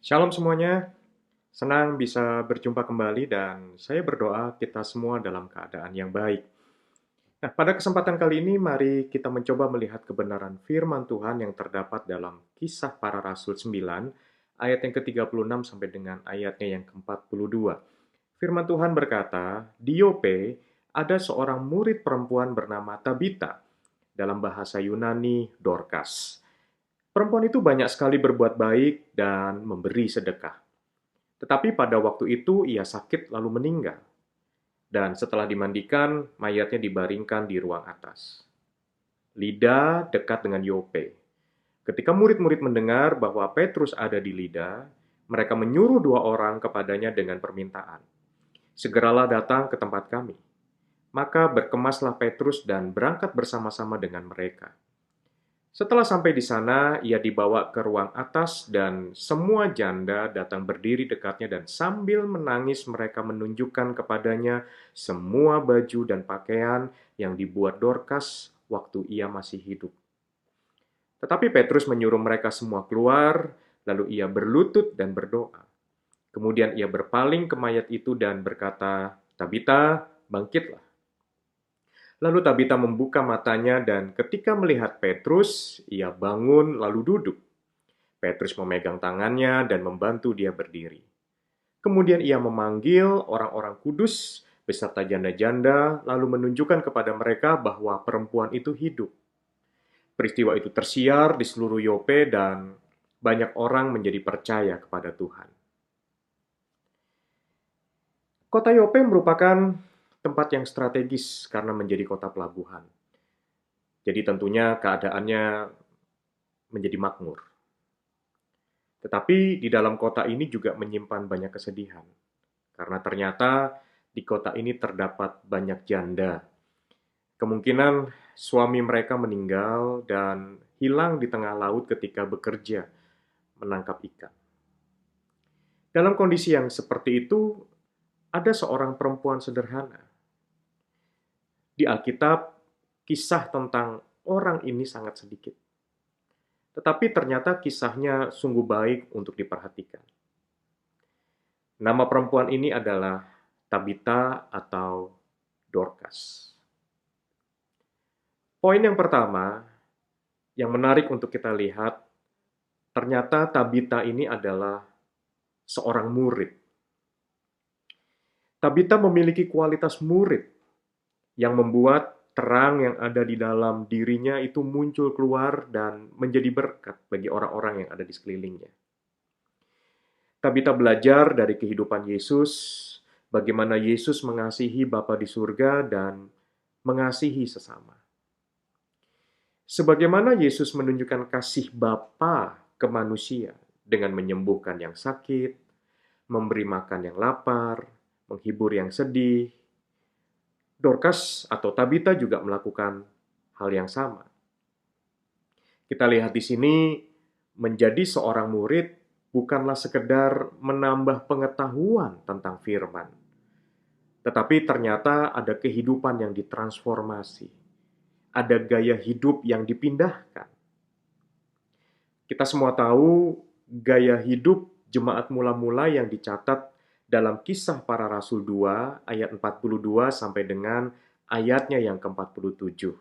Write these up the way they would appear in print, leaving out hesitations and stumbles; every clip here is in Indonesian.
Shalom semuanya, senang bisa berjumpa kembali dan saya berdoa kita semua dalam keadaan yang baik. Nah, pada kesempatan kali ini mari kita mencoba melihat kebenaran firman Tuhan yang terdapat dalam Kisah Para Rasul 9 ayat yang ke-36 sampai dengan ayatnya yang ke-42. Firman Tuhan berkata, "Di Yope ada seorang murid perempuan bernama Tabita, dalam bahasa Yunani Dorcas. Perempuan itu banyak sekali berbuat baik dan memberi sedekah. Tetapi pada waktu itu ia sakit lalu meninggal, dan setelah dimandikan, mayatnya dibaringkan di ruang atas. Lida dekat dengan Yope. Ketika murid-murid mendengar bahwa Petrus ada di Lida, mereka menyuruh dua orang kepadanya dengan permintaan, "Segeralah datang ke tempat kami." Maka berkemaslah Petrus dan berangkat bersama-sama dengan mereka. Setelah sampai di sana, ia dibawa ke ruang atas dan semua janda datang berdiri dekatnya dan sambil menangis mereka menunjukkan kepadanya semua baju dan pakaian yang dibuat Dorcas waktu ia masih hidup. Tetapi Petrus menyuruh mereka semua keluar, lalu ia berlutut dan berdoa. Kemudian ia berpaling ke mayat itu dan berkata, "Tabita, bangkitlah." Lalu Tabita membuka matanya dan ketika melihat Petrus, ia bangun lalu duduk. Petrus memegang tangannya dan membantu dia berdiri. Kemudian ia memanggil orang-orang kudus beserta janda-janda, lalu menunjukkan kepada mereka bahwa perempuan itu hidup. Peristiwa itu tersiar di seluruh Yope dan banyak orang menjadi percaya kepada Tuhan. Kota Yope merupakan tempat yang strategis karena menjadi kota pelabuhan. Jadi tentunya keadaannya menjadi makmur. Tetapi di dalam kota ini juga menyimpan banyak kesedihan. Karena ternyata di kota ini terdapat banyak janda. Kemungkinan suami mereka meninggal dan hilang di tengah laut ketika bekerja menangkap ikan. Dalam kondisi yang seperti itu, ada seorang perempuan sederhana. Di Alkitab, kisah tentang orang ini sangat sedikit. Tetapi ternyata kisahnya sungguh baik untuk diperhatikan. Nama perempuan ini adalah Tabita atau Dorcas. Poin yang pertama, yang menarik untuk kita lihat, ternyata Tabita ini adalah seorang murid. Tabita memiliki kualitas murid yang membuat terang yang ada di dalam dirinya itu muncul keluar dan menjadi berkat bagi orang-orang yang ada di sekelilingnya. Tabita belajar dari kehidupan Yesus, bagaimana Yesus mengasihi Bapa di surga dan mengasihi sesama. Sebagaimana Yesus menunjukkan kasih Bapa ke manusia dengan menyembuhkan yang sakit, memberi makan yang lapar, menghibur yang sedih, Dorcas atau Tabita juga melakukan hal yang sama. Kita lihat di sini, menjadi seorang murid bukanlah sekedar menambah pengetahuan tentang firman, tetapi ternyata ada kehidupan yang ditransformasi, ada gaya hidup yang dipindahkan. Kita semua tahu gaya hidup jemaat mula-mula yang dicatat dalam Kisah Para Rasul 2 ayat 42 sampai dengan ayatnya yang ke-47.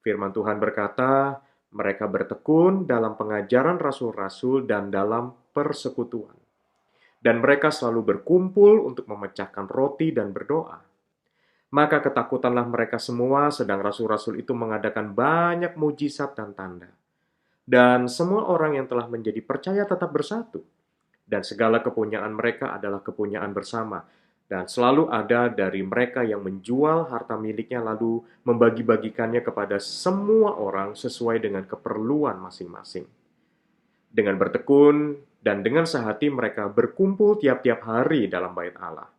Firman Tuhan berkata, mereka bertekun dalam pengajaran rasul-rasul dan dalam persekutuan. Dan mereka selalu berkumpul untuk memecahkan roti dan berdoa. Maka ketakutanlah mereka semua, sedang rasul-rasul itu mengadakan banyak mujizat dan tanda. Dan semua orang yang telah menjadi percaya tetap bersatu. Dan segala kepunyaan mereka adalah kepunyaan bersama. Dan selalu ada dari mereka yang menjual harta miliknya lalu membagi-bagikannya kepada semua orang sesuai dengan keperluan masing-masing. Dengan bertekun dan dengan sehati mereka berkumpul tiap-tiap hari dalam bait Allah.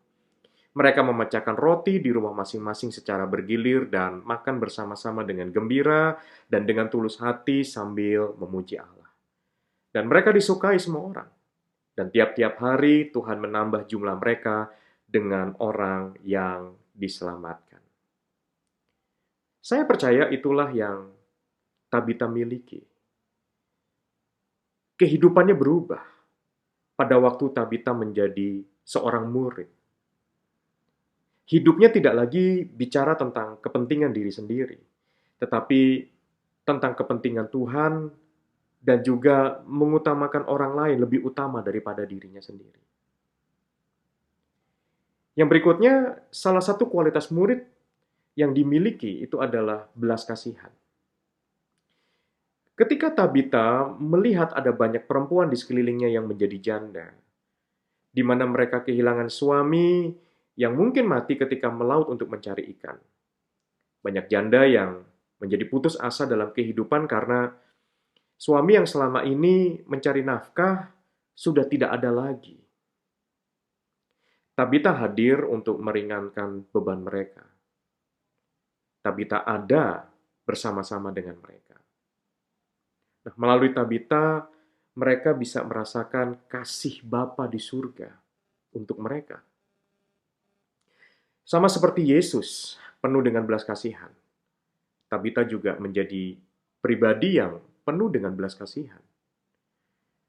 Mereka memecahkan roti di rumah masing-masing secara bergilir dan makan bersama-sama dengan gembira dan dengan tulus hati sambil memuji Allah. Dan mereka disukai semua orang. Dan tiap-tiap hari Tuhan menambah jumlah mereka dengan orang yang diselamatkan. Saya percaya itulah yang Tabita miliki. Kehidupannya berubah. pada waktu Tabita menjadi seorang murid. Hidupnya tidak lagi bicara tentang kepentingan diri sendiri, tetapi tentang kepentingan Tuhan dan juga mengutamakan orang lain lebih utama daripada dirinya sendiri. Yang berikutnya, salah satu kualitas murid yang dimiliki itu adalah belas kasihan. Ketika Tabita melihat ada banyak perempuan di sekelilingnya yang menjadi janda, di mana mereka kehilangan suami yang mungkin mati ketika melaut untuk mencari ikan. Banyak janda yang menjadi putus asa dalam kehidupan karena suami yang selama ini mencari nafkah sudah tidak ada lagi. Tabita hadir untuk meringankan beban mereka. Tabita ada bersama-sama dengan mereka. Nah, melalui Tabita, mereka bisa merasakan kasih Bapa di surga untuk mereka. Sama seperti Yesus, penuh dengan belas kasihan. Tabita juga menjadi pribadi yang penuh dengan belas kasihan.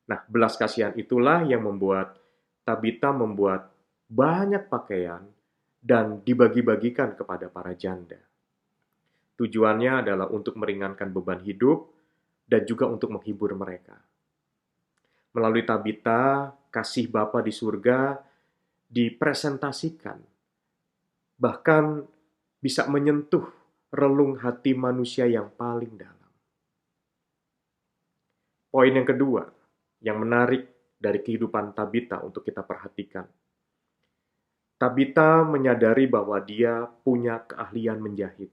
Nah, belas kasihan itulah yang membuat Tabita membuat banyak pakaian dan dibagi-bagikan kepada para janda. Tujuannya adalah untuk meringankan beban hidup dan juga untuk menghibur mereka. Melalui Tabita, kasih Bapa di surga dipresentasikan, bahkan bisa menyentuh relung hati manusia yang paling dalam. Poin yang kedua, yang menarik dari kehidupan Tabita untuk kita perhatikan. Tabita menyadari bahwa dia punya keahlian menjahit.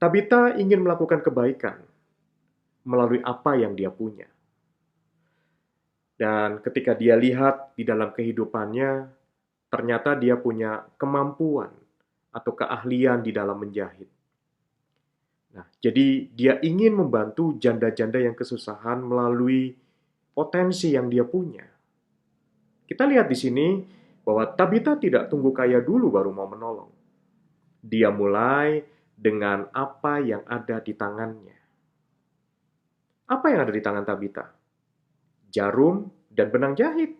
Tabita ingin melakukan kebaikan melalui apa yang dia punya. Dan ketika dia lihat di dalam kehidupannya, ternyata dia punya kemampuan atau keahlian di dalam menjahit. Nah, jadi dia ingin membantu janda-janda yang kesusahan melalui potensi yang dia punya. Kita lihat di sini bahwa Tabita tidak tunggu kaya dulu baru mau menolong. Dia mulai dengan apa yang ada di tangannya. Apa yang ada di tangan Tabita? Jarum dan benang jahit.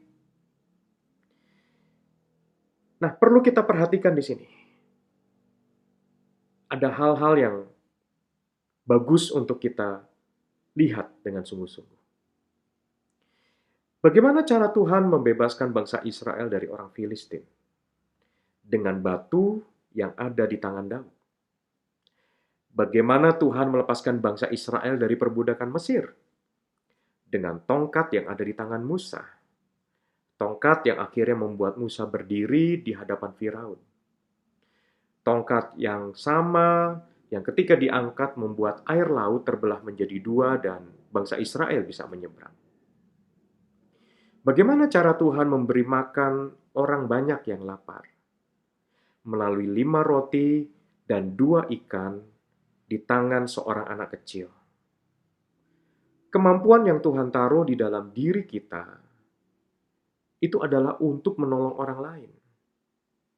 Nah, perlu kita perhatikan di sini. Ada hal-hal yang bagus untuk kita lihat dengan sungguh-sungguh. Bagaimana cara Tuhan membebaskan bangsa Israel dari orang Filistin? Dengan batu yang ada di tangan Daud. Bagaimana Tuhan melepaskan bangsa Israel dari perbudakan Mesir? Dengan tongkat yang ada di tangan Musa. Tongkat yang akhirnya membuat Musa berdiri di hadapan Firaun. Tongkat yang sama yang ketika diangkat membuat air laut terbelah menjadi dua dan bangsa Israel bisa menyeberang. Bagaimana cara Tuhan memberi makan orang banyak yang lapar? Melalui 5 roti dan 2 ikan di tangan seorang anak kecil. Kemampuan yang Tuhan taruh di dalam diri kita itu adalah untuk menolong orang lain.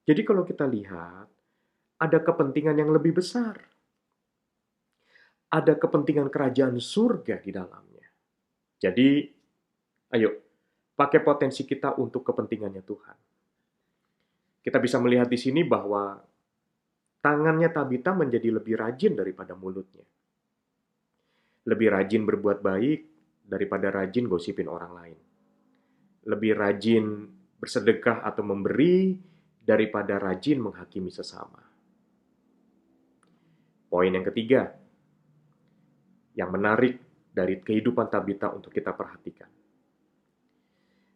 Jadi kalau kita lihat, ada kepentingan yang lebih besar. Ada kepentingan kerajaan surga di dalamnya. Jadi, ayo, pakai potensi kita untuk kepentingannya Tuhan. Kita bisa melihat di sini bahwa tangannya Tabita menjadi lebih rajin daripada mulutnya. Lebih rajin berbuat baik daripada rajin gosipin orang lain. Lebih rajin bersedekah atau memberi daripada rajin menghakimi sesama. Poin yang ketiga, yang menarik dari kehidupan Tabita untuk kita perhatikan.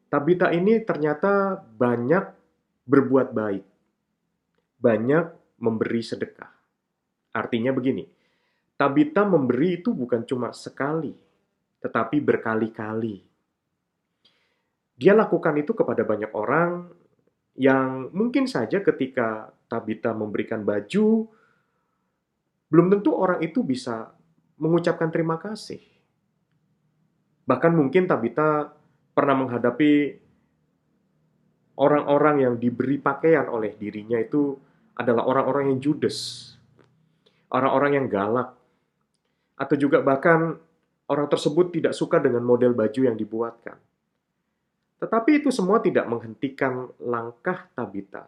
Tabita ini ternyata banyak berbuat baik, banyak memberi sedekah. Artinya begini, Tabita memberi itu bukan cuma sekali, tetapi berkali-kali. Dia lakukan itu kepada banyak orang yang mungkin saja ketika Tabita memberikan baju, belum tentu orang itu bisa mengucapkan terima kasih. Bahkan mungkin Tabita pernah menghadapi orang-orang yang diberi pakaian oleh dirinya itu adalah orang-orang yang judes, orang-orang yang galak, atau juga bahkan orang tersebut tidak suka dengan model baju yang dibuatkan. Tetapi itu semua tidak menghentikan langkah Tabita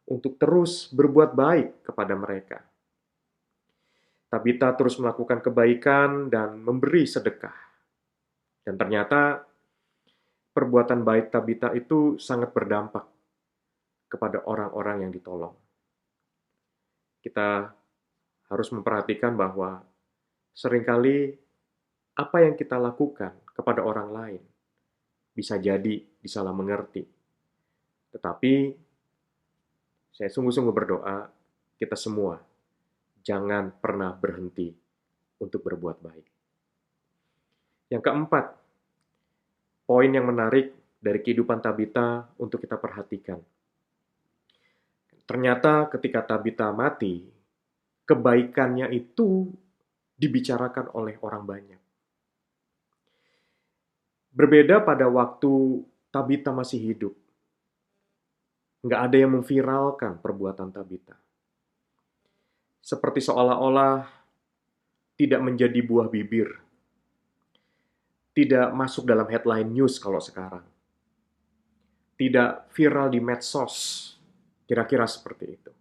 untuk terus berbuat baik kepada mereka. Tabita terus melakukan kebaikan dan memberi sedekah. Dan ternyata perbuatan baik Tabita itu sangat berdampak kepada orang-orang yang ditolong. Kita harus memperhatikan bahwa seringkali apa yang kita lakukan kepada orang lain bisa jadi disalah mengerti. Tetapi saya sungguh-sungguh berdoa, kita semua jangan pernah berhenti untuk berbuat baik. Yang keempat, poin yang menarik dari kehidupan Tabita untuk kita perhatikan. Ternyata ketika Tabita mati, kebaikannya itu dibicarakan oleh orang banyak. Berbeda pada waktu Tabita masih hidup. Nggak ada yang memviralkan perbuatan Tabita. Seperti seolah-olah tidak menjadi buah bibir. Tidak masuk dalam headline news kalau sekarang. Tidak viral di medsos. Kira-kira seperti itu.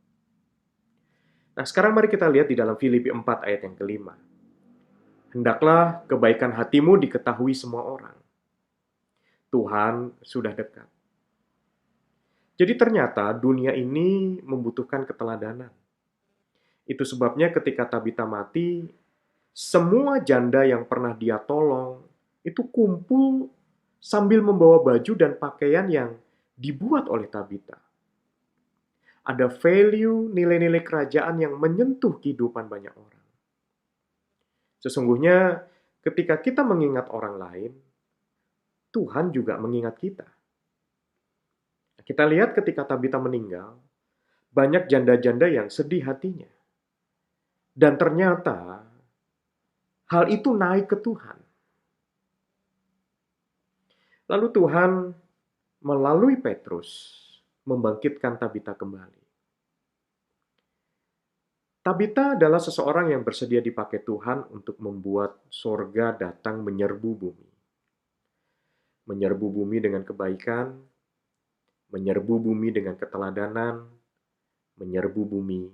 Nah, sekarang mari kita lihat di dalam Filipi 4 ayat yang kelima. Hendaklah kebaikan hatimu diketahui semua orang. Tuhan sudah dekat. Jadi ternyata dunia ini membutuhkan keteladanan. Itu sebabnya ketika Tabita mati, semua janda yang pernah dia tolong itu kumpul sambil membawa baju dan pakaian yang dibuat oleh Tabita. Ada value, nilai-nilai kerajaan yang menyentuh kehidupan banyak orang. Sesungguhnya ketika kita mengingat orang lain, Tuhan juga mengingat kita. Kita lihat ketika Tabita meninggal, banyak janda-janda yang sedih hatinya. Dan ternyata hal itu naik ke Tuhan. Lalu Tuhan melalui Petrus membangkitkan Tabita kembali. Tabita adalah seseorang yang bersedia dipakai Tuhan untuk membuat sorga datang menyerbu bumi. Menyerbu bumi dengan kebaikan, menyerbu bumi dengan keteladanan, menyerbu bumi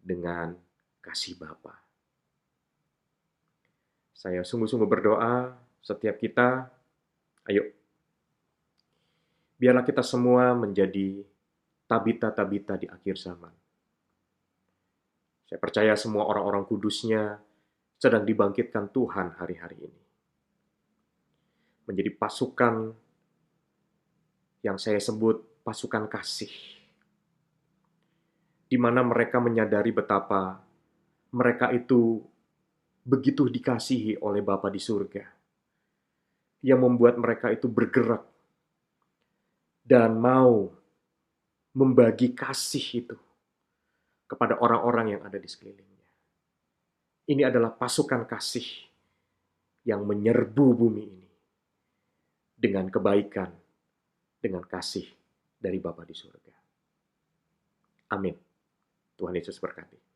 dengan kasih Bapa. Saya sungguh-sungguh berdoa setiap kita, ayo, biarlah kita semua menjadi Tabita-Tabita di akhir zaman. Saya percaya semua orang-orang kudusnya sedang dibangkitkan Tuhan hari-hari ini. Menjadi pasukan yang saya sebut pasukan kasih. Di mana mereka menyadari betapa mereka itu begitu dikasihi oleh Bapa di surga. Yang membuat mereka itu bergerak dan mau membagi kasih itu kepada orang-orang yang ada di sekelilingnya. Ini adalah pasukan kasih yang menyerbu bumi ini dengan kebaikan, dengan kasih dari Bapa di surga. Amin. Tuhan Yesus berkati.